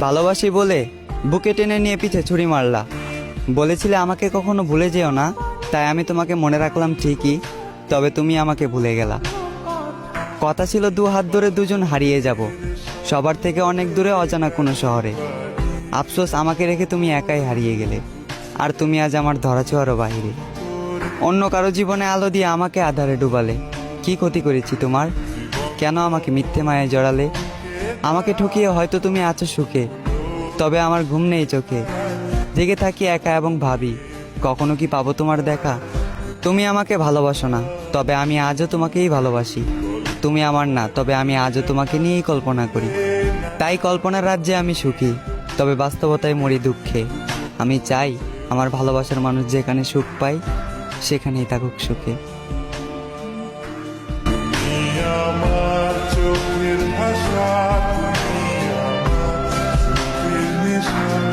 ভালোবাসি বলে বুকে টেনে নিয়ে পিছে ছুরি মারলা। বলেছিলে আমাকে কখনো ভুলে যেও না, তাই আমি তোমাকে মনে রাখলাম ঠিকই, তবে তুমি আমাকে ভুলে গেলা। কথা ছিল দু হাত ধরে দুজন হারিয়ে যাব, সবার থেকে অনেক দূরে অজানা কোনো শহরে। আফসোস আমাকে রেখে তুমি একাই হারিয়ে গেলে, আর তুমি আজ আমার ধরাছোঁয়ারও বাহিরে। অন্য কারো জীবনে আলো দিয়ে আমাকে আধারে ডুবালে। কি ক্ষতি করেছি তোমার? কেন আমাকে মিথ্যে মায়ায় জড়ালে? আমাকে ঠকিয়ে হয়তো তুমি আছো সুখে, তবে আমার ঘুম নেই চোখে। জেগে থাকি একা এবং ভাবি, কখনো কি পাবো তোমার দেখা? তুমি আমাকে ভালোবাসো না, তবে আমি আজও তোমাকেই ভালোবাসি। তুমি আমার না, তবে আমি আজও তোমাকে নিয়েই কল্পনা করি। তাই কল্পনার রাজ্যে আমি সুখী, তবে বাস্তবতায় মরি দুঃখে। আমি চাই আমার ভালোবাসার মানুষ যেখানে সুখ পায়, সেখানেই থাকুক সুখে। আমার চোখের ভাষা, তুমি আমার চোখের নেশা।